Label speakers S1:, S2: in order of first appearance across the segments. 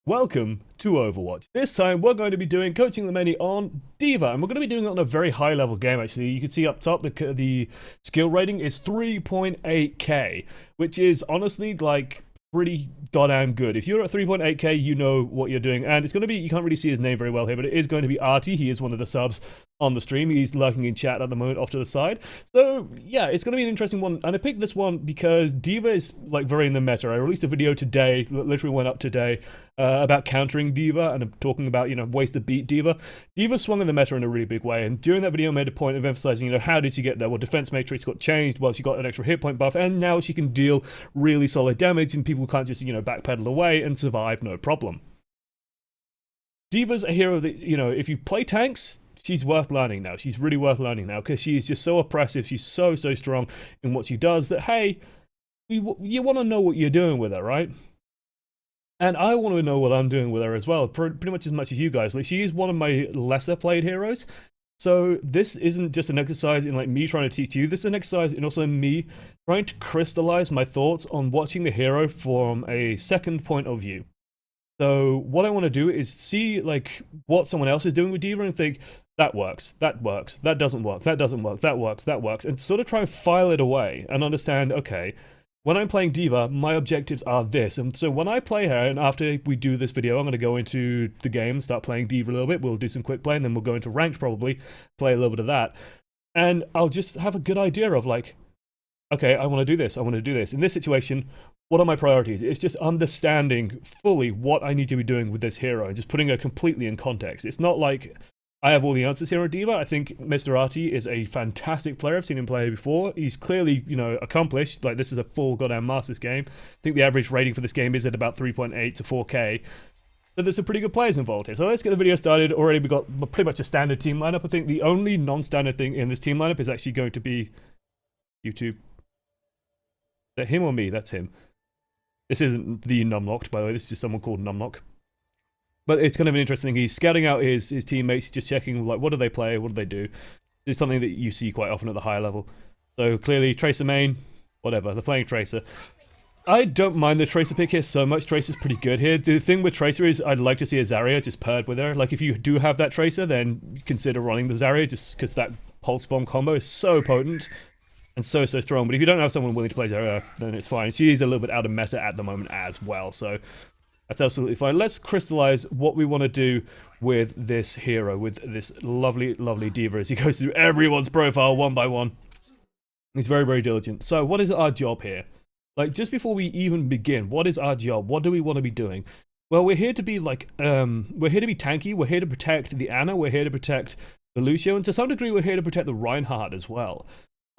S1: Welcome to Overwatch. This time we're going to be doing coaching the many on D.Va, and we're going to be doing it on a very high level game actually. You can see up top the skill rating is 3.8k, which is honestly like pretty goddamn good. If you're at 3.8k, you know what you're doing, and it's going to be, you can't really see his name very well here, but it is going to be Artie. He is one of the subs on the stream. He's lurking in chat at the moment off to the side. So yeah, it's going to be an interesting one, and I picked this one because D.Va is like very in the meta. I released a video today, literally went up today, about countering D.Va, and I'm talking about, ways to beat D.Va. D.Va swung in the meta in a really big way, and during that video I made a point of emphasizing, how did she get there? Well, defense matrix got changed, well, she got an extra hit point buff, and now she can deal really solid damage, and people can't just, backpedal away and survive no problem. D.Va's a hero that, if you play tanks, she's worth learning now. She's really worth learning now, because she is just so oppressive, she's so strong in what she does that, hey, you want to know what you're doing with her, right? And I want to know what I'm doing with her as well, pretty much as you guys. Like, she is one of my lesser played heroes. So this isn't just an exercise in like me trying to teach you. This is an exercise in also me trying to crystallize my thoughts on watching the hero from a second point of view. So what I want to do is see like what someone else is doing with D.Va and think, that works, that works, that doesn't work, that doesn't work, that works, that works, and sort of try and file it away and understand, okay, when I'm playing D.Va, my objectives are this. And so when I play her, and after we do this video, I'm going to go into the game, start playing D.Va a little bit. We'll do some quick play, and then we'll go into ranked probably, play a little bit of that. And I'll just have a good idea of like, okay, I want to do this, I want to do this. In this situation, what are my priorities? It's just understanding fully what I need to be doing with this hero and just putting her completely in context. It's not like I have all the answers here on D.Va. I think Mr. Artie is a fantastic player. I've seen him play before. He's clearly, accomplished. Like, this is a full goddamn Masters game. I think the average rating for this game is at about 3.8 to 4k. So there's some pretty good players involved here. So let's get the video started. Already we got pretty much a standard team lineup. I think the only non-standard thing in this team lineup is actually going to be YouTube. Is that him or me? That's him. This isn't the Numlocked, by the way. This is just someone called Numlock. But it's kind of an interesting thing. He's scouting out his teammates, just checking, like, what do they play, what do they do? It's something that you see quite often at the higher level. So clearly, Tracer main, whatever, they're playing Tracer. I don't mind the Tracer pick here so much. Tracer's pretty good here. The thing with Tracer is I'd like to see a Zarya just paired with her. Like, if you do have that Tracer, then consider running the Zarya, just because that Pulse Bomb combo is so potent and so strong. But if you don't have someone willing to play Zarya, then it's fine. She is a little bit out of meta at the moment as well, so that's absolutely fine. Let's crystallize what we want to do with this hero, with this lovely D.Va, as he goes through everyone's profile one by one. He's very diligent. So what is our job here? Like, just before we even begin, what is our job? What do we want to be doing? Well, we're here to be like, we're here to be tanky. We're here to protect the Ana. We're here to protect the Lucio. And to some degree, we're here to protect the Reinhardt as well.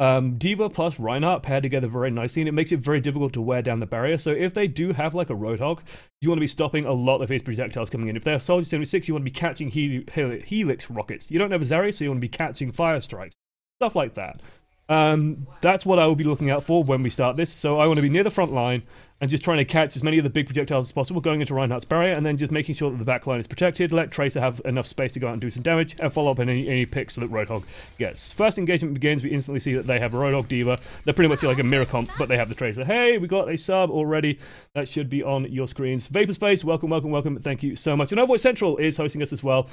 S1: D.Va plus Reinhardt paired together very nicely, and it makes it very difficult to wear down the barrier. So if they do have like a Roadhog, you want to be stopping a lot of his projectiles coming in. If they're Soldier 76, you want to be catching Helix rockets. You don't have a Zarya, so you want to be catching Fire Strikes. Stuff like that. That's what I will be looking out for when we start this. So I want to be near the front line and just trying to catch as many of the big projectiles as possible going into Reinhardt's barrier, and then just making sure that the back line is protected, let Tracer have enough space to go out and do some damage, and follow up on any picks that Roadhog gets. First engagement begins, we instantly see that they have a Roadhog D.Va. They're pretty much like a mirror comp, but they have the Tracer. Hey, we got a sub already. That should be on your screens. Vaporspace, welcome. Thank you so much. And Overwatch Central is hosting us as well.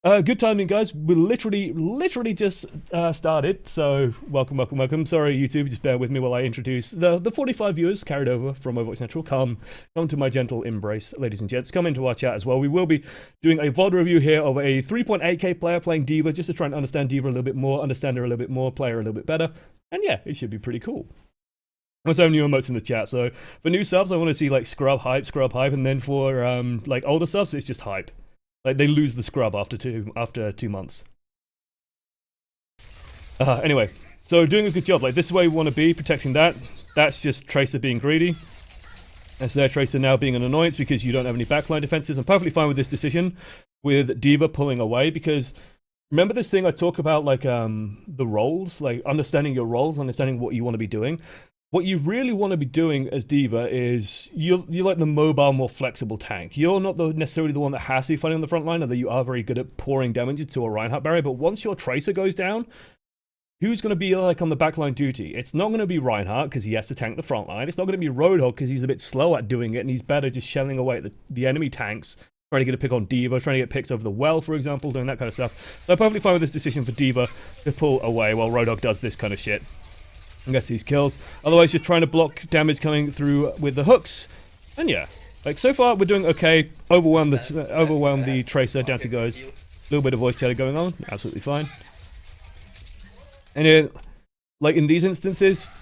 S1: Good timing, guys. We literally just started, so welcome. Sorry, YouTube, just bear with me while I introduce the 45 viewers carried over from Overwatch Central. Come to my gentle embrace, ladies and gents. Come into our chat as well. We will be doing a VoD review here of a 3.8k player playing D.Va, just to try and understand D.Va a little bit more, understand her a little bit more, play her a little bit better, and yeah, it should be pretty cool. There's some new emotes in the chat, so for new subs, I want to see like scrub hype, and then for like older subs, it's just hype. Like, they lose the scrub after two months. Anyway, so doing a good job. Like, this is where we want to be, protecting that. That's just Tracer being greedy. That's their Tracer now being an annoyance because you don't have any backline defenses. I'm perfectly fine with this decision, with D.Va pulling away, because remember this thing I talk about, like, the roles? Like, understanding your roles, understanding what you want to be doing. What you really want to be doing as D.Va is you're like the mobile, more flexible tank. You're not necessarily the one that has to be fighting on the front line, although you are very good at pouring damage into a Reinhardt barrier. But once your Tracer goes down, who's going to be like on the backline duty? It's not going to be Reinhardt because he has to tank the front line. It's not going to be Roadhog because he's a bit slow at doing it and he's better just shelling away at the enemy tanks, trying to get a pick on D.Va, trying to get picks over the well, for example, doing that kind of stuff. So I'm perfectly fine with this decision for D.Va to pull away while Roadhog does this kind of shit and gets these kills. Otherwise, just trying to block damage coming through with the hooks. And yeah, like so far we're doing okay. Overwhelm the Tracer, down to goes. A little bit of voice chatter going on, absolutely fine. And like in these instances,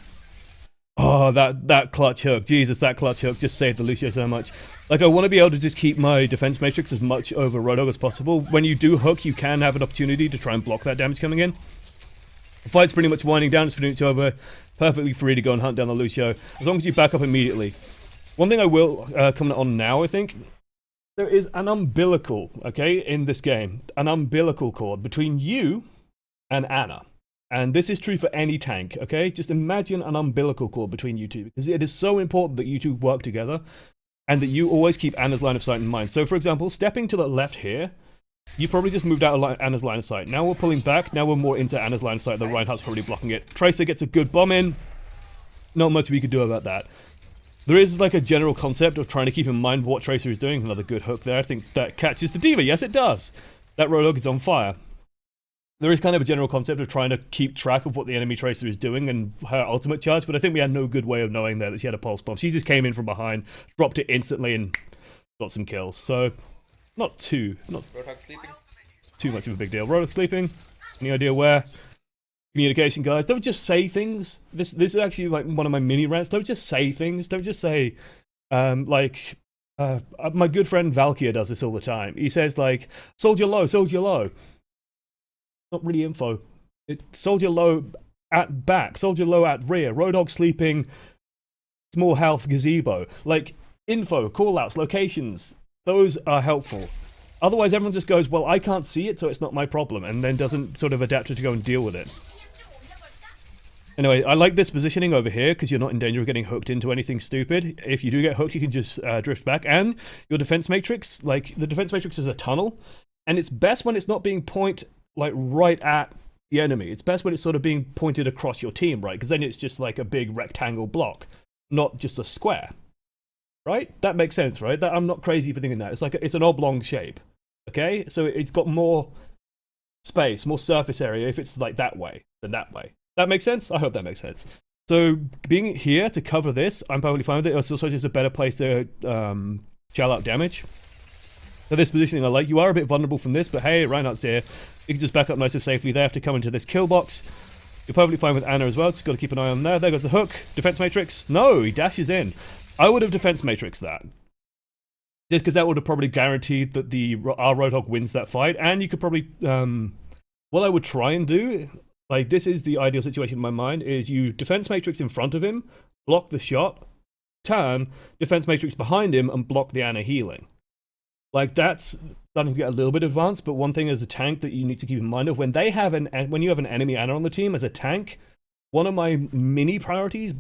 S1: oh, that clutch hook, Jesus, that clutch hook just saved the Lucio so much. Like, I want to be able to just keep my defense matrix as much over Roadhog as possible. When you do hook, you can have an opportunity to try and block that damage coming in. The fight's pretty much winding down, it's pretty much over. Perfectly free to go and hunt down the Lucio, as long as you back up immediately. One thing I will comment on now, I think, there is an umbilical, okay, in this game. An umbilical cord between you and Ana. And this is true for any tank, okay? Just imagine an umbilical cord between you two, because it is so important that you two work together and that you always keep Ana's line of sight in mind. So, for example, stepping to the left here, you probably just moved out of Ana's line of sight. Now we're pulling back, now we're more into Ana's line of sight. The Reinhardt's probably blocking it. Tracer gets a good bomb in. Not much we could do about that. There is like a general concept of trying to keep in mind what Tracer is doing. Another good hook there. I think that catches the D.Va. Yes, it does. That Roadhog is on fire. There is kind of a general concept of trying to keep track of what the enemy Tracer is doing and her ultimate charge, but I think we had no good way of knowing that she had a pulse bomb. She just came in from behind, dropped it instantly, and got some kills. So, not too much of a big deal. Roadhog sleeping. Any idea where? Communication, guys. Don't just say things. This is actually like one of my mini rants. Don't just say things. Don't just say, my good friend Valkyr does this all the time. He says like, soldier low, soldier low. Not really info. Soldier low at back, soldier low at rear, Roadhog sleeping, small health gazebo. Like, info, callouts, locations, those are helpful. Otherwise, everyone just goes, well, I can't see it, so it's not my problem, and then doesn't sort of adapt to go and deal with it. Anyway, I like this positioning over here, because you're not in danger of getting hooked into anything stupid. If you do get hooked, you can just drift back, and your defense matrix, like, the defense matrix is a tunnel, and it's best when it's not being like right at the enemy. It's best when it's sort of being pointed across your team, right? Because then it's just like a big rectangle block, not just a square, right? That makes sense, right? I'm not crazy for thinking that. It's like it's an oblong shape, okay? So it's got more space, more surface area if it's like that way than that way. That makes sense? I hope that makes sense. So being here to cover this, I'm perfectly fine with it. It's also just a better place to shell out damage. So this positioning I like. You are a bit vulnerable from this, but hey, Reinhardt's here. You can just back up nice and safely there to come into this kill box. You're perfectly fine with Ana as well. Just got to keep an eye on there. There goes the hook. Defense matrix. No, he dashes in. I would have defense matrix that. Just because that would have probably guaranteed that our Roadhog wins that fight. And you could probably... what I would try and do, like this is the ideal situation in my mind, is you defense matrix in front of him, block the shot, turn, defense matrix behind him, and block the Ana healing. Like, that's starting to get a little bit advanced, but one thing as a tank that you need to keep in mind of when you have an enemy Ana on the team as a tank, one of my mini priorities,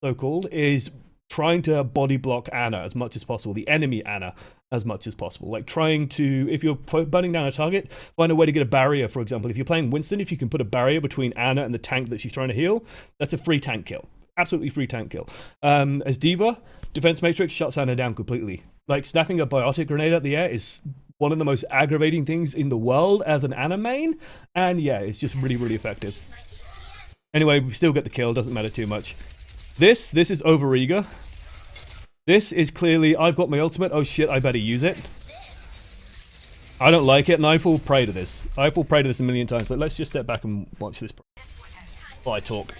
S1: so-called, is trying to body block Ana as much as possible, the enemy Ana as much as possible. Like trying to, if you're burning down a target, find a way to get a barrier, for example. If you're playing Winston, if you can put a barrier between Ana and the tank that she's trying to heal, that's a free tank kill. Absolutely free tank kill. As D.Va, defense matrix shuts Ana down completely. Like, snapping a biotic grenade at the air is one of the most aggravating things in the world as an Ana main, and yeah, it's just really, really effective. Anyway, we still get the kill, doesn't matter too much. This is overeager. This is clearly, I've got my ultimate, oh shit, I better use it. I don't like it, and I fall prey to this. I fall prey to this a million times, so let's just step back and watch this while I talk.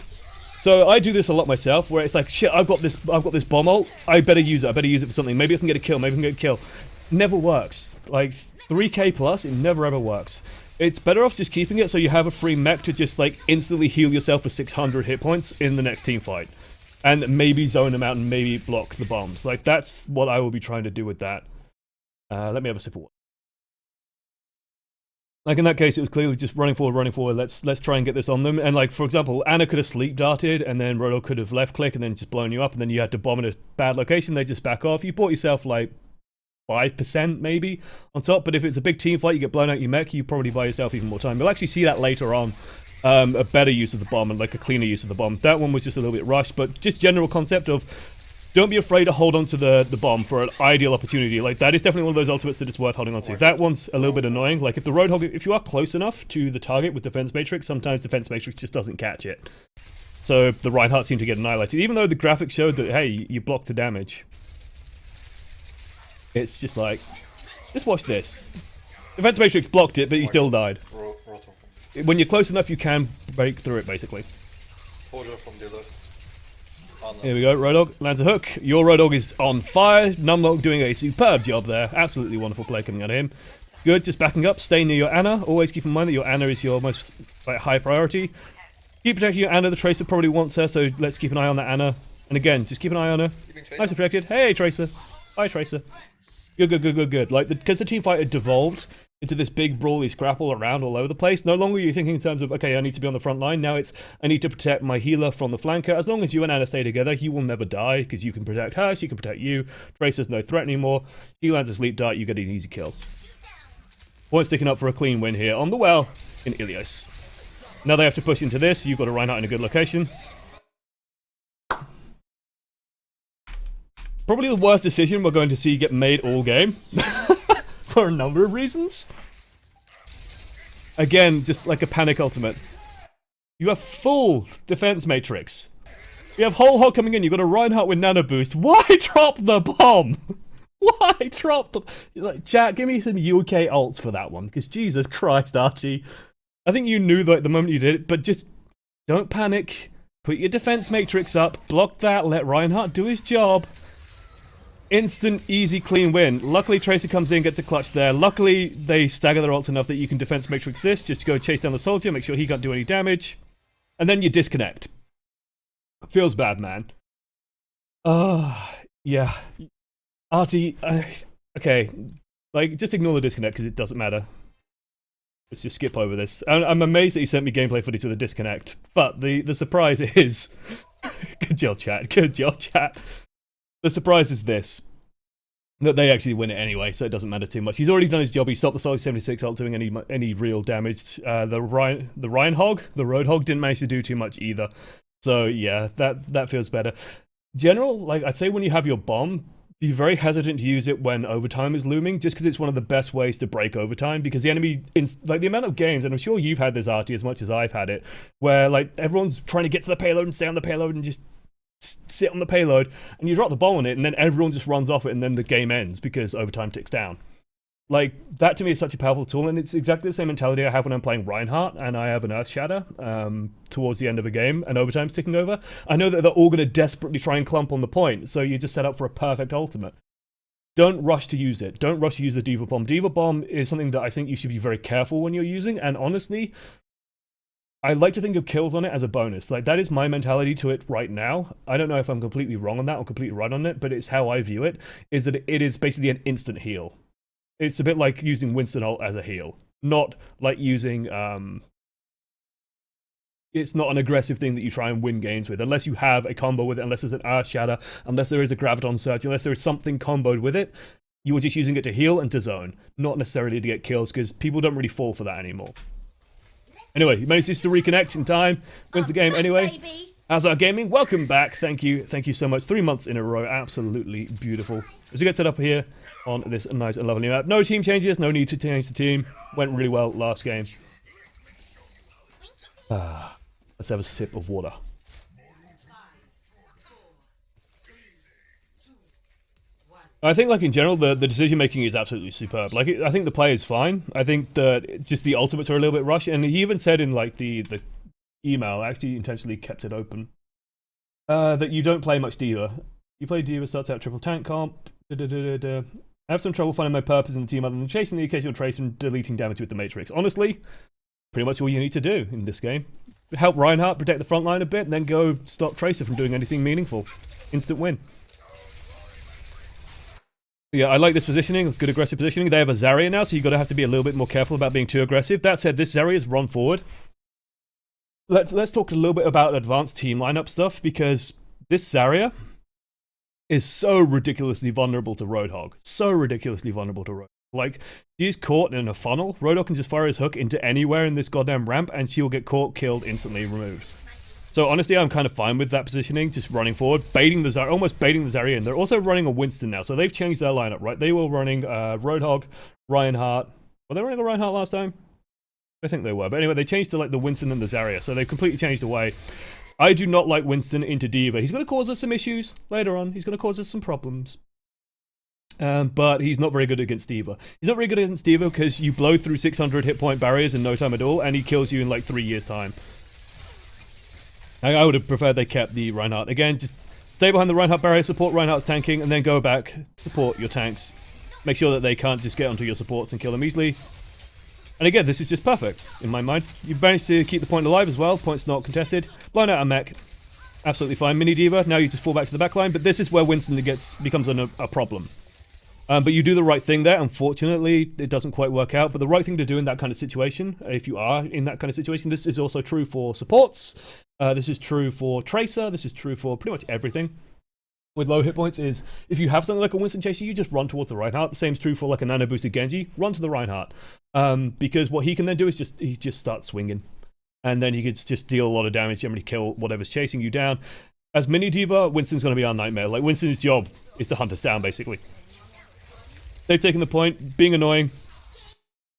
S1: So I do this a lot myself, where it's like, shit, I've got this bomb ult, I better use it for something. Maybe I can get a kill, Never works. Like, 3k plus, it never ever works. It's better off just keeping it so you have a free mech to just, like, instantly heal yourself for 600 hit points in the next team fight. And maybe zone them out and maybe block the bombs. Like, that's what I will be trying to do with that. Let me have a sip of water. Like, in that case, it was clearly just running forward, let's try and get this on them. And, like, for example, Ana could have sleep darted, and then Rodo could have left click and then just blown you up, and then you had to bomb in a bad location, they just back off. You bought yourself, like, 5% maybe on top, but if it's a big team fight, you get blown out your mech, you probably buy yourself even more time. You'll actually see that later on a better use of the bomb and like a cleaner use of the bomb. That one was just a little bit rushed, but just general concept of don't be afraid to hold on to the bomb for an ideal opportunity. Like, that is definitely one of those ultimates that is worth holding on to. That one's a little bit annoying. Like, if the Roadhog, if you are close enough to the target with Defense Matrix, sometimes Defense Matrix just doesn't catch it. So the Reinhardt seemed to get annihilated. Even though the graphics showed that, hey, you blocked the damage. It's just like, just watch this. Defense Matrix blocked it, but he still died. When you're close enough, you can break through it, basically. Here we go, Roadhog lands a hook. Your Roadhog is on fire. Numlock doing a superb job there. Absolutely wonderful play coming out of him. Good, just backing up. Stay near your Ana. Always keep in mind that your Ana is your most high priority. Keep protecting your Ana. The Tracer probably wants her, so let's keep an eye on that Ana. And again, just keep an eye on her. Nice and protected. Hey, Tracer. Hi, Tracer. Good. Like, because the team fight had devolved into this big brawly scrapple around all over the place. No longer are you thinking in terms of, okay, I need to be on the front line. Now it's, I need to protect my healer from the flanker. As long as you and Ana stay together, you will never die, because you can protect her, she can protect you. Tracer's no threat anymore. He lands a sleep dart, you get an easy kill. Point sticking up for a clean win here on the well in Ilios. Now they have to push into this. You've got a Reinhardt in a good location. Probably the worst decision we're going to see get made all game. For a number of reasons. Again, just like a panic ultimate. You have full defense matrix. You have whole hog coming in. You've got a Reinhardt with nano boost. Why drop the bomb? Why drop the... Like, chat, give me some UK ults for that one. Because Jesus Christ, Archie. I think you knew that the moment you did it, but just don't panic. Put your defense matrix up. Block that. Let Reinhardt do his job. Instant, easy, clean win. Luckily, Tracer comes in, gets a clutch there. Luckily, they stagger their ults enough that you can defense matrix this. Just go chase down the soldier, make sure he can't do any damage. And then you disconnect. Feels bad, man. Yeah. Artie, okay. Like, just ignore the disconnect because it doesn't matter. Let's just skip over this. I'm amazed that he sent me gameplay footage with a disconnect. But the surprise is... Good job, chat. Good job, chat. The surprise is this. That they actually win it anyway, so it doesn't matter too much. He's already done his job. He stopped the Solid 76 ult doing any real damage. The Reinhog, the Roadhog, didn't manage to do too much either. So yeah, that feels better. General, like, I'd say when you have your bomb, be very hesitant to use it when overtime is looming, just because it's one of the best ways to break overtime, because the enemy, like the amount of games, and I'm sure you've had this, Artie, as much as I've had it, where like everyone's trying to get to the payload and stay on the payload and just sit on the payload, and you drop the ball on it, and then everyone just runs off it, and then the game ends because overtime ticks down. Like, that to me is such a powerful tool, and it's exactly the same mentality I have when I'm playing Reinhardt and I have an Earth Shatter towards the end of a game and overtime's ticking over. I know that they're all going to desperately try and clump on the point, so you just set up for a perfect ultimate. Don't rush to use it. Don't rush to use the D.Va bomb. D.Va bomb is something that I think you should be very careful when you're using, and honestly, I like to think of kills on it as a bonus. Like, that is my mentality to it right now. I don't know if I'm completely wrong on that or completely right on it, but it's how I view it, is that it is basically an instant heal. It's a bit like using Winston ult as a heal. Not like using, it's not an aggressive thing that you try and win games with, unless you have a combo with it, unless there's an Earth Shatter, unless there is a Graviton Surge, unless there is something comboed with it. You are just using it to heal and to zone, not necessarily to get kills, because people don't really fall for that anymore. Anyway, he manages to reconnect in time, wins the game anyway.
S2: Baby.
S1: How's our gaming? Welcome back. Thank you so much. 3 months in a row, absolutely beautiful. As we get set up here on this nice and lovely map. No team changes, no need to change the team. Went really well last game. Let's have a sip of water. I think, like, in general, the decision making is absolutely superb. Like, I think the play is fine. I think that just the ultimates are a little bit rushed, and he even said in like the email, I actually intentionally kept it open, that you don't play much D.Va. You play D.Va, starts out triple tank comp. I have some trouble finding my purpose in the team other than chasing the occasional trace and deleting damage with the Matrix. Honestly, pretty much all you need to do in this game. Help Reinhardt protect the front line a bit, and then go stop Tracer from doing anything meaningful. Instant win. Yeah, I like this positioning, good aggressive positioning. They have a Zarya now, so you've got to have to be a little bit more careful about being too aggressive. That said, this Zarya's run forward. Let's talk a little bit about advanced team lineup stuff, because this Zarya is so ridiculously vulnerable to Roadhog. So ridiculously vulnerable to Roadhog. Like, she's caught in a funnel. Roadhog can just fire his hook into anywhere in this goddamn ramp, and she will get caught, killed, instantly removed. So honestly, I'm kind of fine with that positioning, just running forward, baiting the Zarya, almost baiting the Zarya in. They're also running a Winston now, so they've changed their lineup, right? They were running Roadhog, Reinhardt. Were they running a Reinhardt last time? I think they were. But anyway, they changed to like the Winston and the Zarya, so they've completely changed away. I do not like Winston into D.Va. He's going to cause us some issues later on. He's going to cause us some problems. But he's not very good against D.Va. He's not very good against D.Va because you blow through 600 hit point barriers in no time at all, and he kills you in like 3 years' time. I would have preferred they kept the Reinhardt. Again, just stay behind the Reinhardt barrier, support Reinhardt's tanking, and then go back, support your tanks. Make sure that they can't just get onto your supports and kill them easily. And again, this is just perfect, in my mind. You've managed to keep the point alive as well. Point's not contested. Blown out a mech. Absolutely fine. Mini D.Va, now you just fall back to the backline, but this is where Winston becomes a problem. But you do the right thing there. Unfortunately, it doesn't quite work out. But the right thing to do in that kind of situation, if you are in that kind of situation, this is also true for supports. This is true for Tracer. This is true for pretty much everything. With low hit points is, if you have something like a Winston Chaser, you just run towards the Reinhardt. The same is true for like a nano boosted Genji. Run to the Reinhardt. Because what he can then do is he just starts swinging. And then he could just deal a lot of damage, generally kill whatever's chasing you down. As Mini D.Va, Winston's going to be our nightmare. Like, Winston's job is to hunt us down, basically. They've taken the point, being annoying.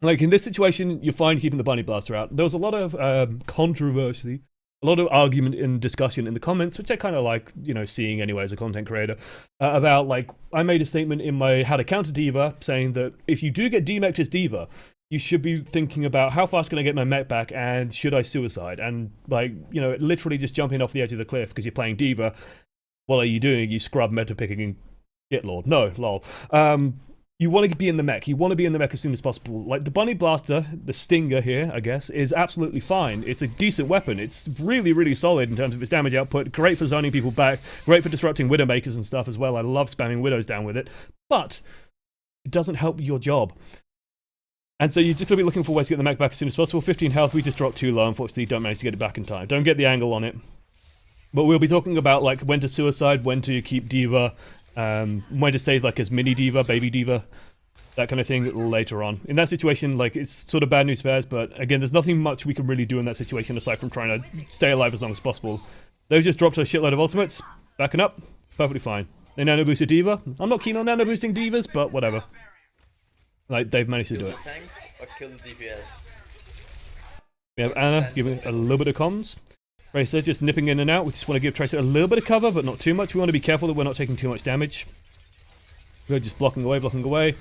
S1: Like, in this situation, you're fine keeping the Bunny Blaster out. There was a lot of controversy, a lot of argument and discussion in the comments, which I kind of like, you know, seeing anyway as a content creator, about, like, I made a statement in my How to Counter D.Va saying that if you do get demeched as D.Va, you should be thinking about how fast can I get my mech back and should I suicide? And, like, you know, literally just jumping off the edge of the cliff because you're playing D.Va. What are you doing? You scrub meta picking Shitlord. No, lol. You want to be in the mech. You want to be in the mech as soon as possible. Like, the Bunny Blaster, the Stinger here, I guess, is absolutely fine. It's a decent weapon. It's really, really solid in terms of its damage output. Great for zoning people back. Great for disrupting Widowmakers and stuff as well. I love spamming Widows down with it. But it doesn't help your job. And so you're just going to be looking for ways to get the mech back as soon as possible. 15 health, we just dropped too low. Unfortunately, don't manage to get it back in time. Don't get the angle on it. But we'll be talking about, like, when to suicide, when to keep D.Va, when to save like as Mini D.Va, Baby D.Va, that kind of thing later on. In that situation, like, it's sort of bad news bears, but again, there's nothing much we can really do in that situation aside from trying to stay alive as long as possible. They've just dropped a shitload of ultimates, backing up, perfectly fine. They nano boosted D.Va. I'm not keen on nano boosting D.Vas, but whatever. Like, they've managed to do it. We have Anna giving a little bit of comms. Tracer just nipping in and out. We just want to give Tracer a little bit of cover, but not too much. We want to be careful that we're not taking too much damage. We're just blocking away, blocking away.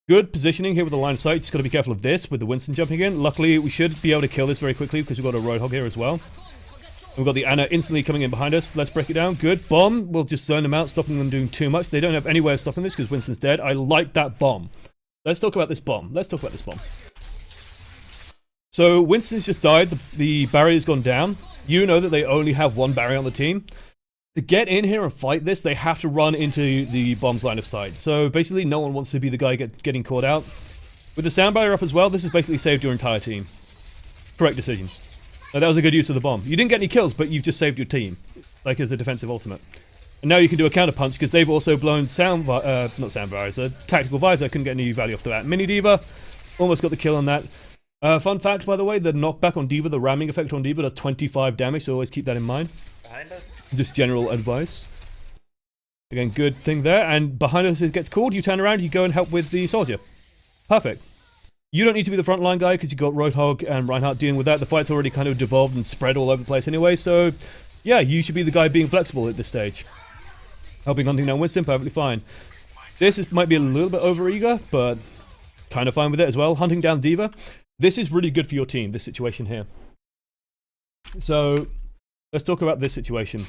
S1: Good positioning here with the line of sight. Just got to be careful of this with the Winston jumping in. Luckily, we should be able to kill this very quickly because we've got a Roadhog here as well. And we've got the Anna instantly coming in behind us. Let's break it down. Good. Bomb. We'll just zone them out, stopping them doing too much. They don't have any way of stopping this because Winston's dead. I like that bomb. Let's talk about this bomb. Let's talk about this bomb. So Winston's just died. The barrier's gone down. You know that they only have one barrier on the team. To get in here and fight this, they have to run into the bomb's line of sight. So basically, no one wants to be the guy getting caught out. With the sound barrier up as well, this has basically saved your entire team. Correct decision. Now, that was a good use of the bomb. You didn't get any kills, but you've just saved your team, like as a defensive ultimate. And now you can do a counter punch because they've also blown not sound visor, tactical visor. Couldn't get any value off the bat. Mini D.Va almost got the kill on that. Fun fact, by the way, the knockback on D.Va, the ramming effect on D.Va does 25 damage, so always keep that in mind.
S2: Behind us?
S1: Just general advice. Again, good thing there. And behind us it gets called, you turn around, you go and help with the soldier. Perfect. You don't need to be the frontline guy because you've got Roadhog and Reinhardt dealing with that. The fight's already kind of devolved and spread all over the place anyway, so yeah, you should be the guy being flexible at this stage. Helping hunting down Winston, perfectly fine. Might be a little bit over-eager, but kind of fine with it as well. Hunting down D.Va. This is really good for your team, this situation here. So, let's talk about this situation.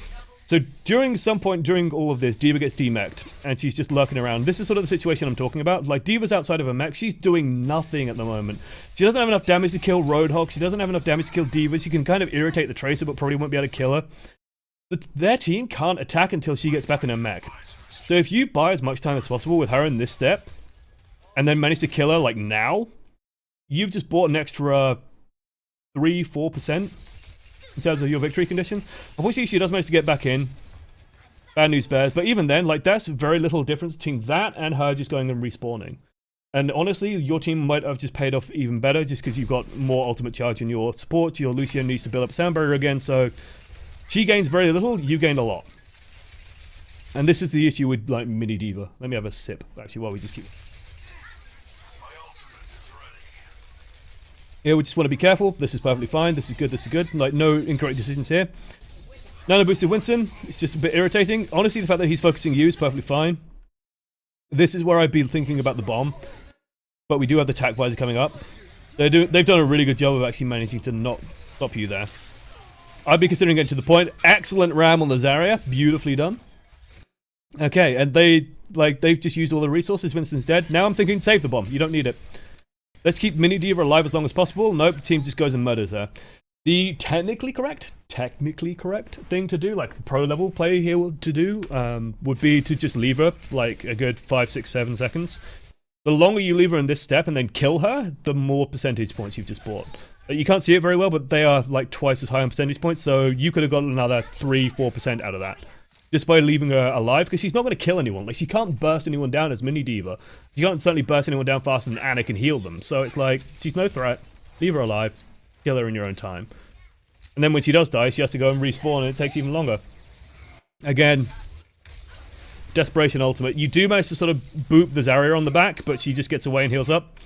S1: So, during some point during all of this, D.Va gets demeched, and she's just lurking around. This is sort of the situation I'm talking about. Like, D.Va's outside of a mech. She's doing nothing at the moment. She doesn't have enough damage to kill Roadhog. She doesn't have enough damage to kill D.Va. She can kind of irritate the Tracer, but probably won't be able to kill her. But their team can't attack until she gets back in her mech. So, if you buy as much time as possible with her in this step, and then manage to kill her, like, now, you've just bought an extra 3-4% in terms of your victory condition. Unfortunately, she does manage to get back in. Bad news bears. But even then, like, that's very little difference between that and her just going and respawning. And honestly, your team might have just paid off even better just because you've got more ultimate charge in your support. Your Lucio needs to build up sound barrier again, so she gains very little, you gain a lot. And this is the issue with like mini D.Va. Let me have a sip, actually, while we just keep... Here we just want to be careful. This is perfectly fine. This is good, this is good. Like, no incorrect decisions here. Nano boosted Winston, it's just a bit irritating. Honestly, the fact that he's focusing you is perfectly fine. This is where I'd be thinking about the bomb. But we do have the tac visor coming up. They've done a really good job of actually managing to not stop you there. I'd be considering getting to the point. Excellent ram on the Zarya. Beautifully done. Okay, and they've just used all the resources. Winston's dead. Now I'm thinking save the bomb. You don't need it. Let's keep Mini D.Va alive as long as possible. Nope, the team just goes and murders her. The technically correct thing to do, like the pro level play here to do, would be to just leave her like a good 5, 6, 7 seconds. The longer you leave her in this step and then kill her, the more percentage points you've just bought. You can't see it very well, but they are like twice as high on percentage points, so you could have got another 3, 4% out of that. Just by leaving her alive, because she's not going to kill anyone. Like, she can't burst anyone down as Mini D.Va. She can't certainly burst anyone down faster than Ana can heal them. So it's like, she's no threat. Leave her alive. Kill her in your own time. And then when she does die, she has to go and respawn, and it takes even longer. Again, desperation ultimate. You do manage to sort of boop the Zarya on the back, but she just gets away and heals up.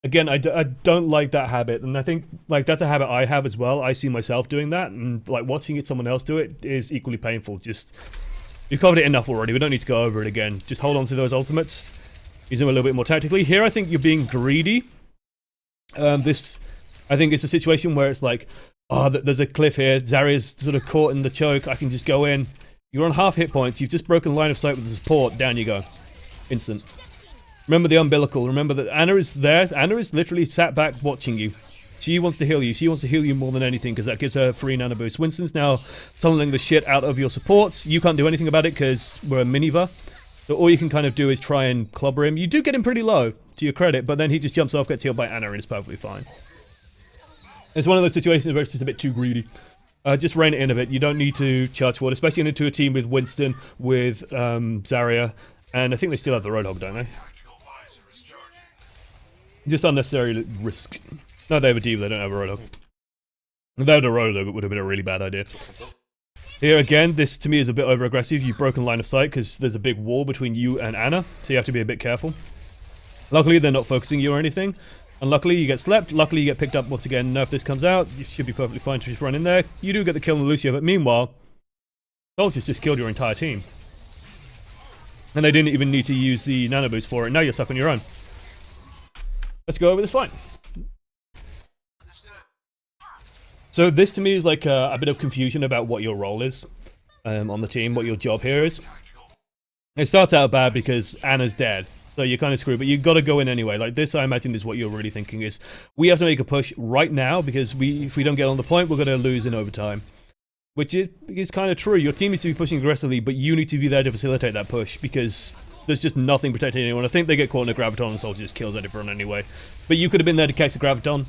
S1: Again, I don't like that habit, and I think like that's a habit I have as well. I see myself doing that, and like watching someone else do it is equally painful. Just, you've covered it enough already. We don't need to go over it again. Just hold on to those ultimates. Use them a little bit more tactically. Here, I think you're being greedy. This, I think it's a situation where it's like, oh, there's a cliff here. Zarya's sort of caught in the choke. I can just go in. You're on half hit points. You've just broken line of sight with the support. Down you go. Instant. Remember the umbilical. Remember that Ana is there. Ana is literally sat back watching you. She wants to heal you. She wants to heal you more than anything because that gives her free nano boost. Winston's now tunneling the shit out of your supports. You can't do anything about it because we're a mini-va. So all you can kind of do is try and clobber him. You do get him pretty low, to your credit, but then he just jumps off, gets healed by Ana, and it's perfectly fine. It's one of those situations where it's just a bit too greedy. Just rein it in a bit. You don't need to charge forward, especially into a team with Winston, with Zarya, and I think they still have the Roadhog, don't they? Just unnecessary risk. No, they have a D.Va, they don't have a Roadhog. If they had a Roadhog, it would have been a really bad idea. Here again, this to me is a bit over-aggressive. You've broken line of sight because there's a big wall between you and Ana, so you have to be a bit careful. Luckily, they're not focusing you or anything. And luckily, you get slept. Luckily, you get picked up once again. Now, if this comes out, you should be perfectly fine to just run in there. You do get the kill on Lucio, but meanwhile, Soldiers just killed your entire team. And they didn't even need to use the nano boost for it. Now you're stuck on your own. Let's go over this fight. So this to me is like a bit of confusion about what your role is on the team, what your job here is. It starts out bad because Ana's dead, so you're kind of screwed, but you've got to go in anyway. Like this, I imagine, is what you're really thinking is, we have to make a push right now because if we don't get on the point, we're going to lose in overtime. Which is kind of true. Your team needs to be pushing aggressively, but you need to be there to facilitate that push because there's just nothing protecting anyone. I think they get caught in a Graviton and Soldier just kills everyone anyway. But you could have been there to catch the Graviton.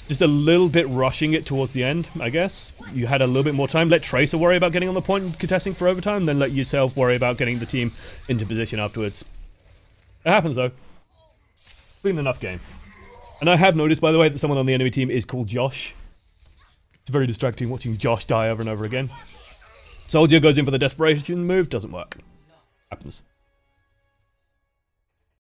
S1: Just a little bit rushing it towards the end, I guess. You had a little bit more time. Let Tracer worry about getting on the point and contesting for overtime, then let yourself worry about getting the team into position afterwards. It happens, though. Clean enough game. And I have noticed, by the way, that someone on the enemy team is called Josh. It's very distracting watching Josh die over and over again. Soldier goes in for the desperation move, doesn't work. Happens.